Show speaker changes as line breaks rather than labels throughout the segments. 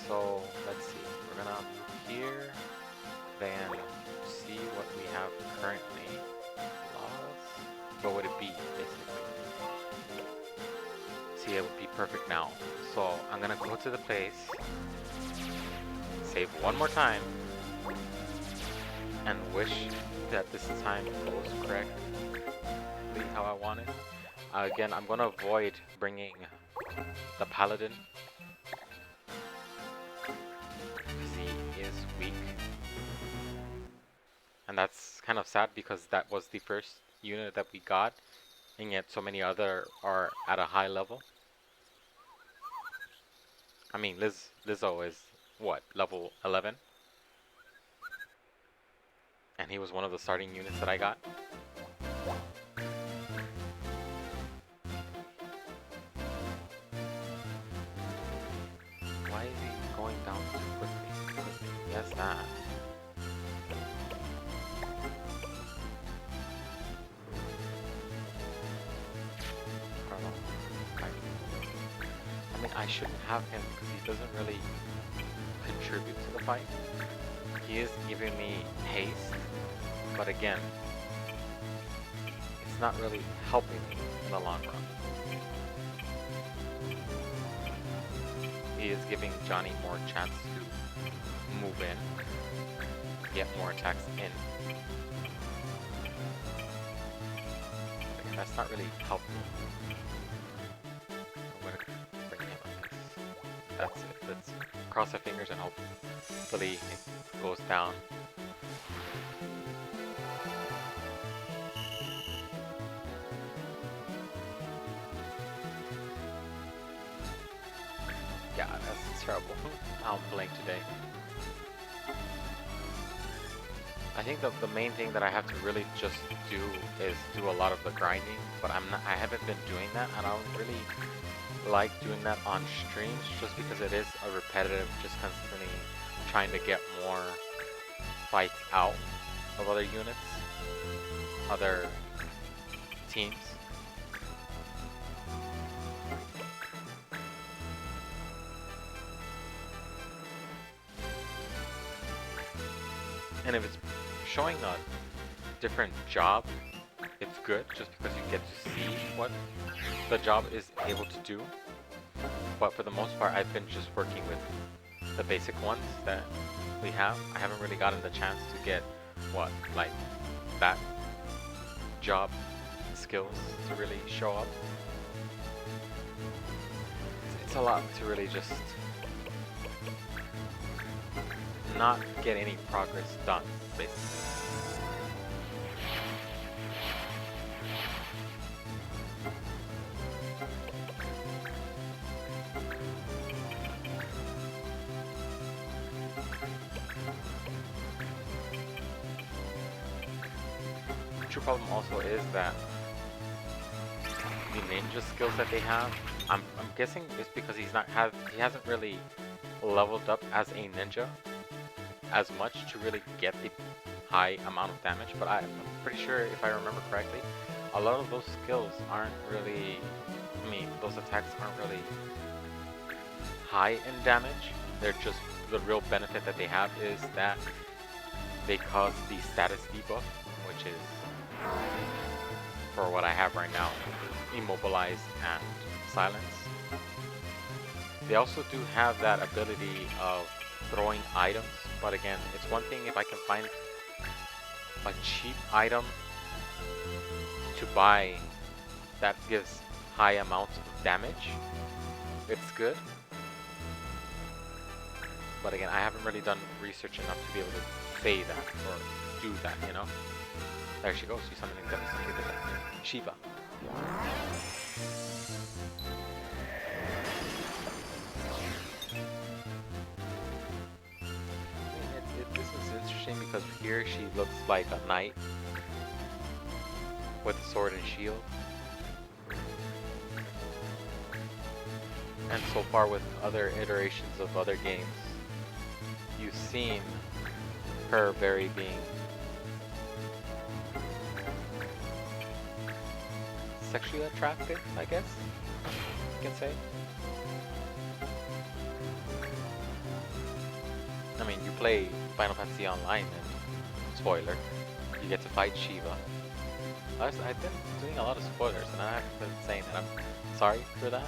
So let's see. We're gonna move here, then see what we have currently. Laws. What would it be, basically? See, it would be perfect now. So I'm gonna go to the place, save one more time, and wish that this time goes correctly how I want it. Again, I'm gonna avoid bringing the paladin because he is weak, and that's kind of sad because that was the first unit that we got, and yet so many other are at a high level. I mean, Lizzo is what, level 11, and he was one of the starting units that I got. Why is he going down too quickly? Yes, that. I mean, I shouldn't have him because he doesn't really contribute to the fight. He is giving me haste, but again, it's not really helping me in the long run. He is giving Johnny more chance to move in, get more attacks in. But that's not really helping. I'm gonna bring him up. That's it. Let's cross our fingers and hopefully it goes down. Yeah, that's terrible. I'm playing today. I think the main thing that I have to really just do is do a lot of the grinding, but I haven't been doing that, and I don't really like doing that on streams just because it is a repetitive, just constantly trying to get more fights out of other units, other teams. And if it's showing a different job, it's good just because you get to see what the job is able to do. But for the most part, I've been just working with the basic ones that we have. I haven't really gotten the chance to get like that job skills to really show up. It's a lot to really just not get any progress done, basically. The true problem also is that the ninja skills that they have, I'm guessing it's because he hasn't really leveled up as a ninja as much to really get the high amount of damage, but I'm pretty sure if I remember correctly, a lot of those skills aren't really, those attacks aren't really high in damage. They're just, the real benefit that they have is that they cause the status debuff, which is, for what I have right now, immobilize and silence. They also do have that ability of throwing items, but again, it's one thing if I can find a cheap item to buy that gives high amounts of damage, it's good. But again, I haven't really done research enough to be able to say that or do that, you know? There she goes, she's summoning something different. Shiva. This is interesting because here she looks like a knight with a sword and shield. And so far with other iterations of other games, you've seen her very being sexually attractive, I guess you can say. I mean, you play Final Fantasy Online, and spoiler, you get to fight Shiva. I've been doing a lot of spoilers, and I've been saying that I'm sorry for that.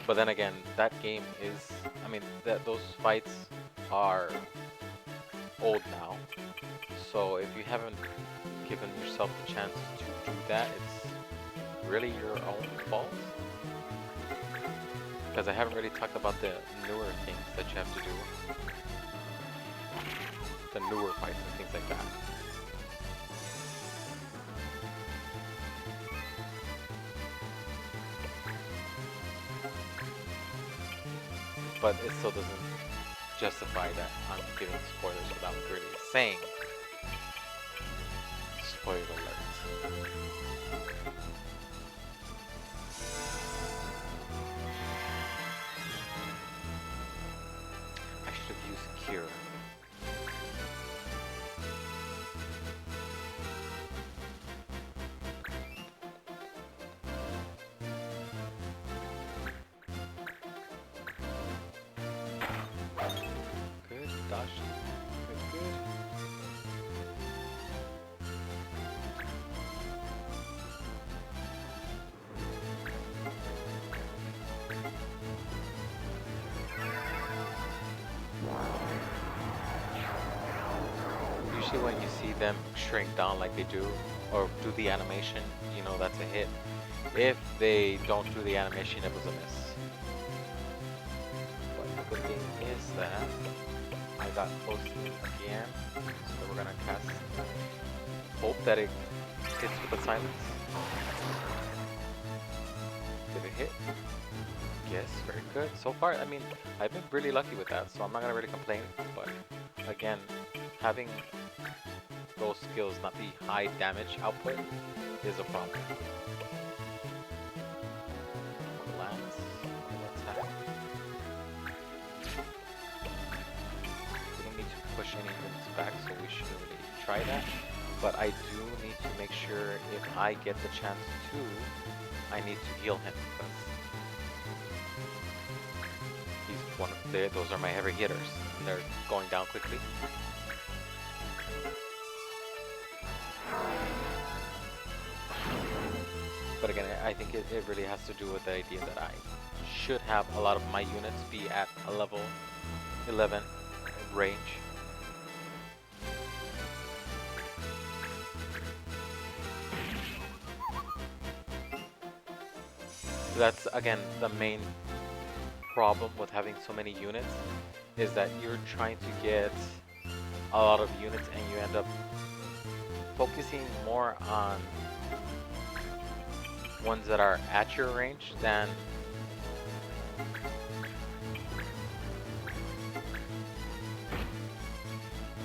But then again, that game is, I mean, those fights are old now. So if you haven't given yourself the chance to do that, it's really your own fault. Because I haven't really talked about the newer things that you have to do. The newer fights and things like that. But it still doesn't justify that I'm giving spoilers without really saying spoiler alert. I should have used Cure. Good, dodge. Good, good. Usually when you see them shrink down like they do, or do the animation, you know that's a hit. If they don't do the animation, it was a miss. But the good thing is that I got close to it again, so we're gonna cast. Hope that it hits with the silence. Did it hit? Yes, very good. So far, I mean, I've been really lucky with that, so I'm not gonna really complain. But again, having those skills not be high damage output is a problem. Lance, attack. We don't need to push any units back, so we shouldn't really try that. But I do need to make sure if I get the chance to, I need to heal him because he's one of those are my heavy hitters, and they're going down quickly. But again, I think it really has to do with the idea that I should have a lot of my units be at a level 11 range. So that's, again, the main problem with having so many units, is that you're trying to get a lot of units and you end up focusing more on ones that are at your range than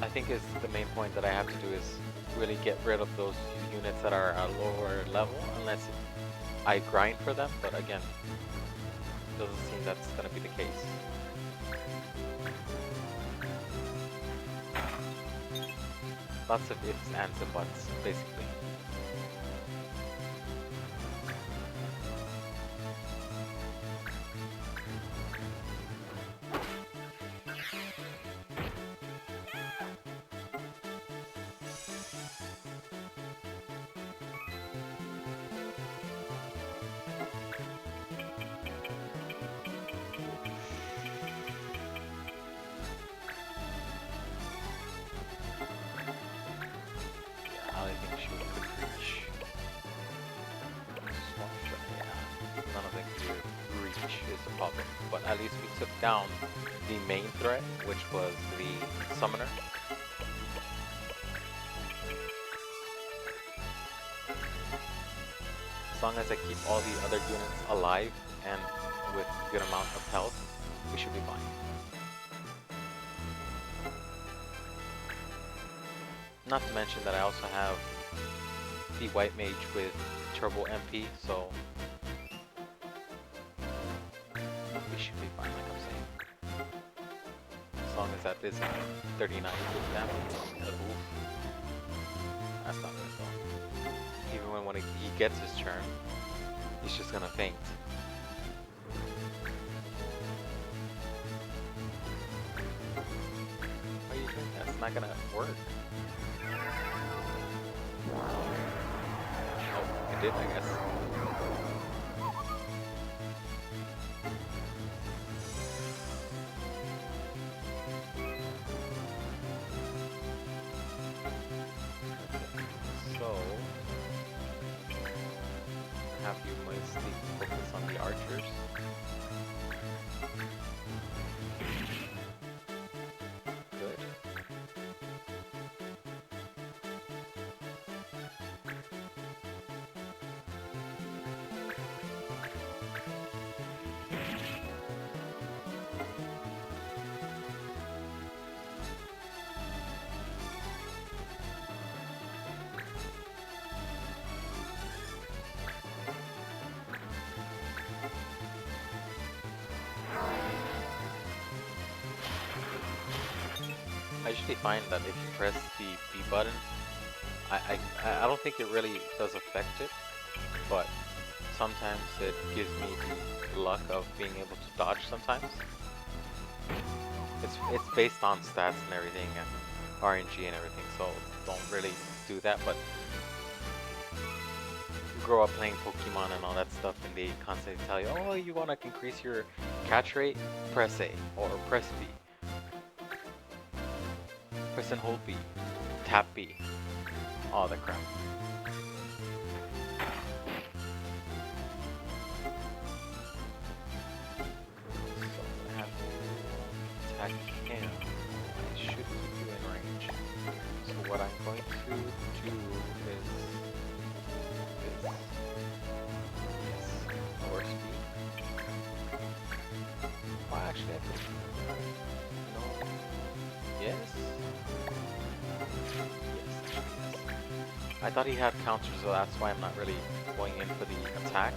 I think is the main point that I have to do is really get rid of those units that are at a lower level unless I grind for them, but again, doesn't seem that's gonna be the case. Lots of ifs, ands, and buts, basically. But at least we took down the main threat, which was the summoner. As long as I keep all the other units alive and with good amount of health, we should be fine. Not to mention that I also have the white mage with turbo MP, so we should be fine, like I'm saying. As long as that isn't 39 damage. Oof. That's not good though. Even when he gets his turn, he's just gonna faint. not gonna work. Oh, it did, I guess. So, have you mostly focus on the archers. Good. I usually find that if you press the B button, I don't think it really does affect it, but sometimes it gives me the luck of being able to dodge sometimes. It's based on stats and everything and RNG and everything, so don't really do that, but you grow up playing Pokemon and all that stuff and they constantly tell you, oh, you want to increase your catch rate? Press A or press B. Press and hold B. Tap B. All that crap. So I have to attack him. I should keep you in range. So what I'm going to do is yes, lower speed. Well, actually, I could. No. Yes. Yes. I thought he had counters, so that's why I'm not really going in for the attack.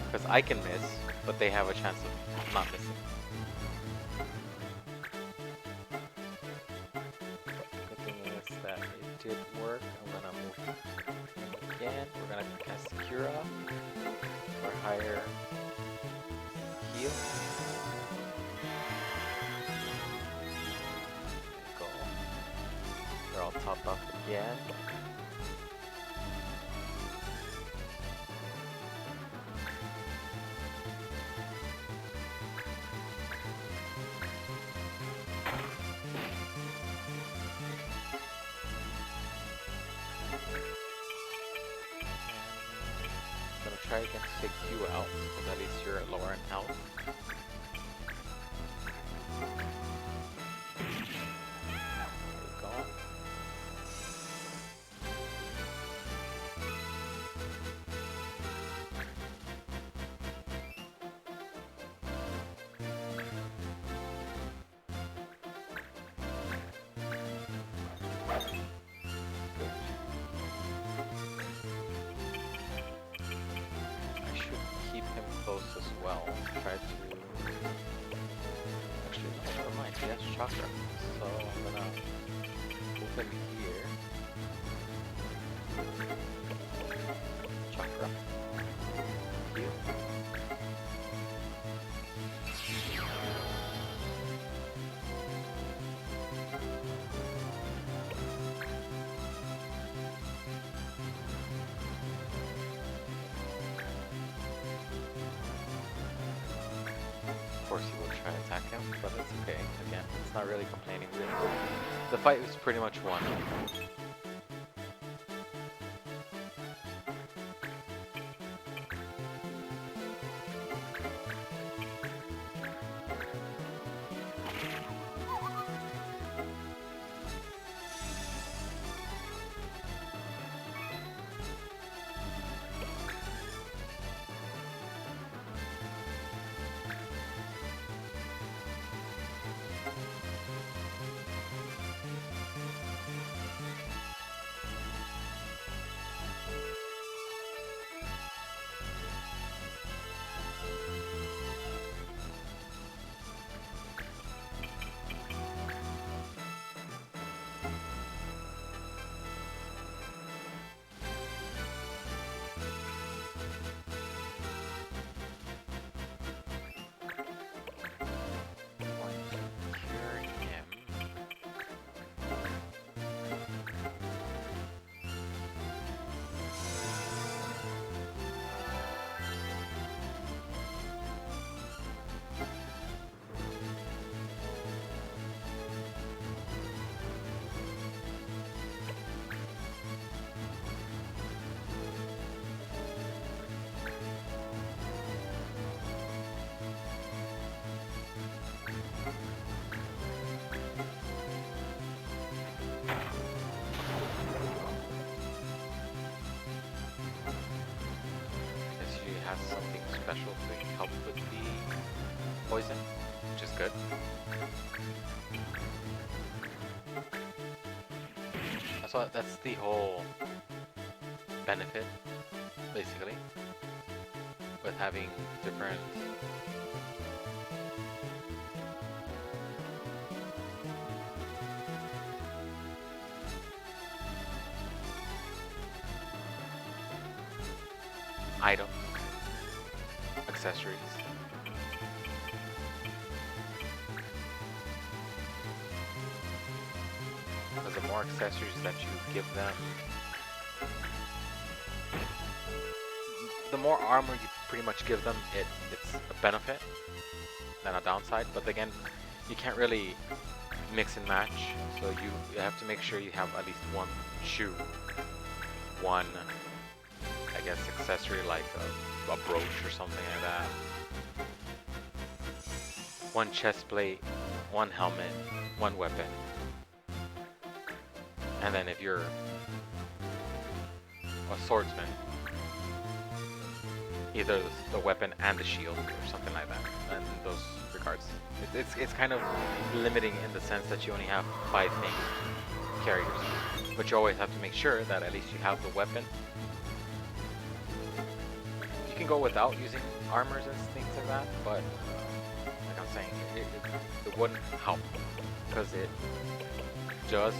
Because I can miss, but they have a chance of not missing. Good thing is that it did work. I'm gonna move him again. We're gonna cast Sakura for higher heal. Go. They're all topped off again. I'm gonna try again to take you out, because at least you're lower in health. There you go. I should keep him close as well. Try to... Actually, no, never mind. He has chakra. So I'm gonna move him here. Chakra. Heal. Of course he will try to attack him, but it's okay. Again, it's not really complaining really. The fight was pretty much won. has something special to help with the poison, which is good. That's the whole benefit, basically, with having different items, accessories. Because the more accessories that you give them, the more armor you pretty much give them, it's a benefit than a downside. But again, you can't really mix and match, so you have to make sure you have at least one shoe, one, I guess, accessory like a brooch or something like that, one chest plate, one helmet, one weapon. And then if you're a swordsman, either the weapon and the shield or something like that. And in those regards, it's kind of limiting in the sense that you only have 5 things carriers, but you always have to make sure that at least you have the weapon. You can go without using armors and things like that, but like I'm saying, it wouldn't help because it does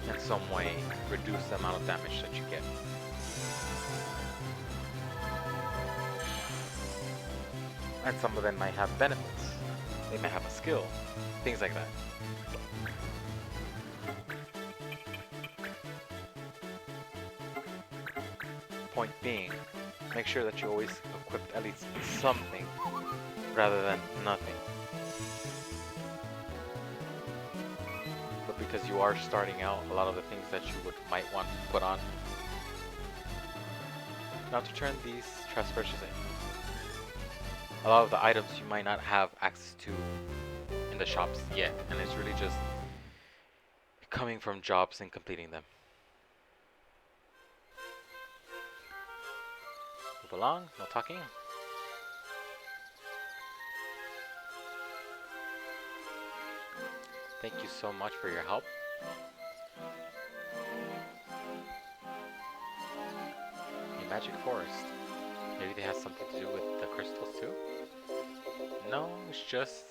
in some way reduce the amount of damage that you get. And some of them might have benefits. They might have a skill, things like that. Point being, make sure that you always equip at least something rather than nothing. But because you are starting out, a lot of the things that you might want to put on. Now to turn these trash purchases in. A lot of the items you might not have access to in the shops yet, and it's really just coming from jobs and completing them. Move along, no talking. Thank you so much for your help. The Magic Forest. Maybe they have something to do with the crystals too? No, it's just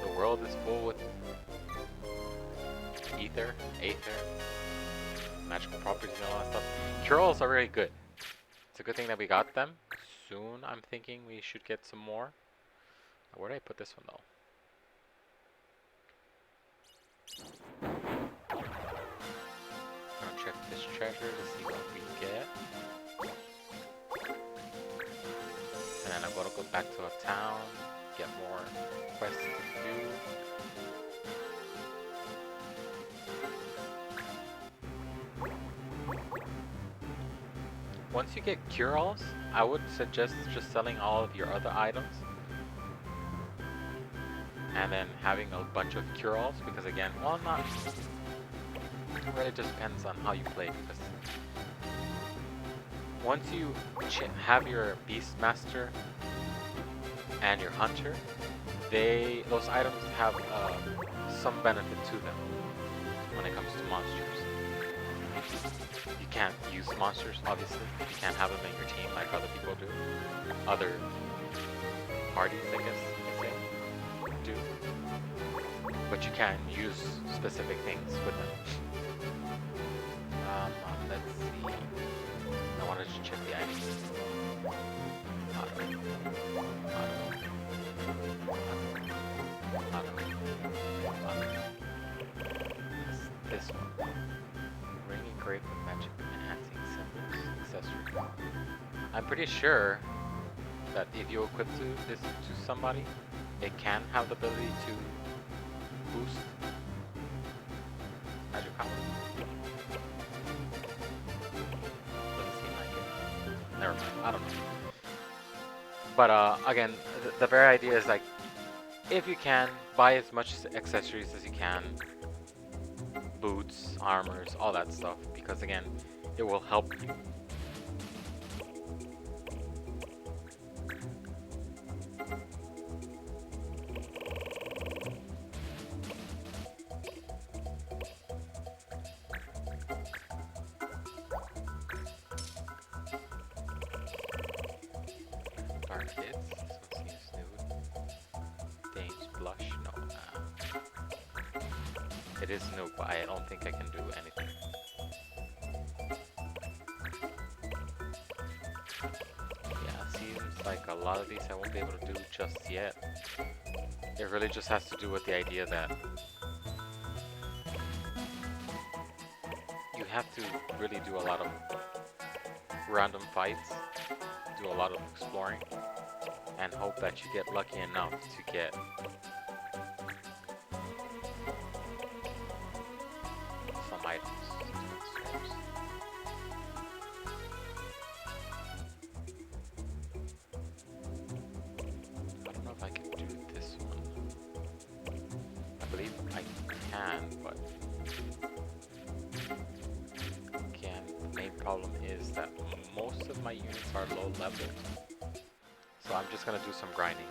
the world is full with aether, magical properties and all that stuff. Cure-alls are very good. It's a good thing that we got them. Soon I'm thinking we should get some more. Where did I put this one though? I'm gonna check this treasure to see what we get. And then I'm gonna go back to a town, get more quests to do. Once you get cure-alls, I would suggest just selling all of your other items and then having a bunch of cure-alls, because again, well, not it really just depends on how you play, because once you have your Beastmaster and your Hunter, those items have some benefit to them when it comes to monsters. You can't use monsters, obviously. You can't have them in your team like other people do. Other parties, I guess you could say, do. But you can use specific things with them. Let's see. I wanted to check the items. This one. Ring engraved with magic enhancing symbols, accessory. I'm pretty sure that if you equip this to somebody, it can have the ability to boost magic power. Doesn't seem like it. Never mind, I don't know. But again, the very idea is like, if you can, buy as much accessories as you can. Boots, armors, all that stuff, because again, it will help you. kids. This one seems new. Dane's blush. No. It is new, but I don't think I can do anything. Yeah, seems like a lot of these I won't be able to do just yet. It really just has to do with the idea that you have to really do a lot of random fights, do a lot of exploring, and hope that you get lucky enough to get some items. I don't know if I can do this one. I believe I can, but again, the main problem is that most of my units are low level. So I'm just gonna do some grinding.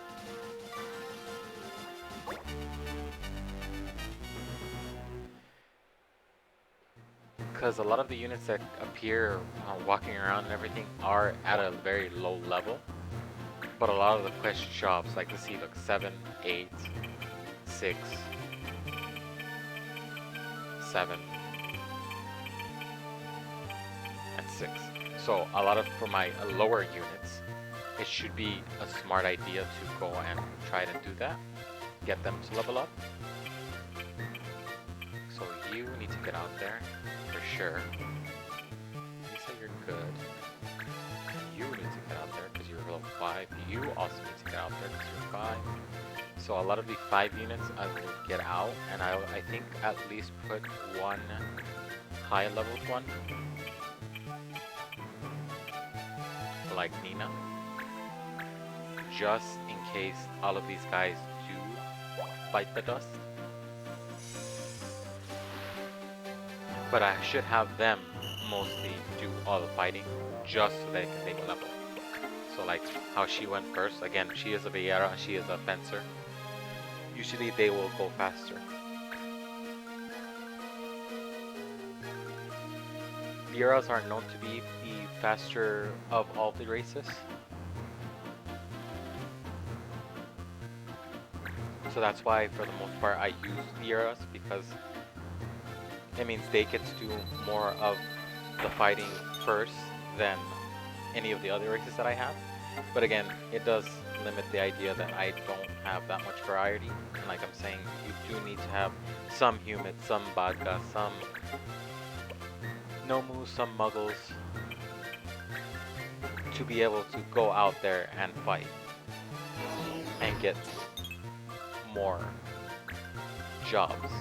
Because a lot of the units that appear walking around and everything are at a very low level. But a lot of the quest shops, like let's see, look, 7, 8, 6, 7, and 6. So a lot of, for my lower units, it should be a smart idea to go and try to do that. Get them to level up. So you need to get out there, for sure. You say you're good. You need to get out there because you're level 5. You also need to get out there because you're 5. So a lot of the 5 units I will get out, and I think at least put one high level one, like Nina, just in case all of these guys do bite the dust. But I should have them mostly do all the fighting just so they can make a level. So like how she went first, again, she is a Viera, she is a fencer. Usually they will go faster. Vieras are known to be the faster of all the races. So that's why for the most part I use Vieras, because it means they get to do more of the fighting first than any of the other races that I have. But again, it does limit the idea that I don't have that much variety. And like I'm saying, you do need to have some humans, some Baga, some Nomu, some Muggles to be able to go out there and fight and get more jobs.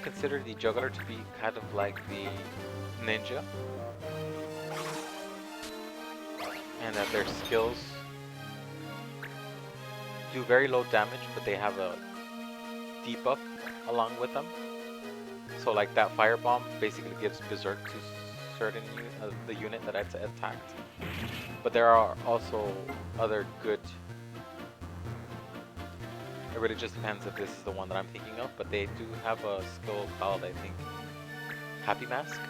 Consider the juggler to be kind of like the ninja, and that their skills do very low damage, but they have a debuff along with them. So like that firebomb basically gives berserk to certain the unit that it's attacked. But there are also other good. It really just depends if this is the one that I'm thinking of, but they do have a skill called, I think, Happy Mask.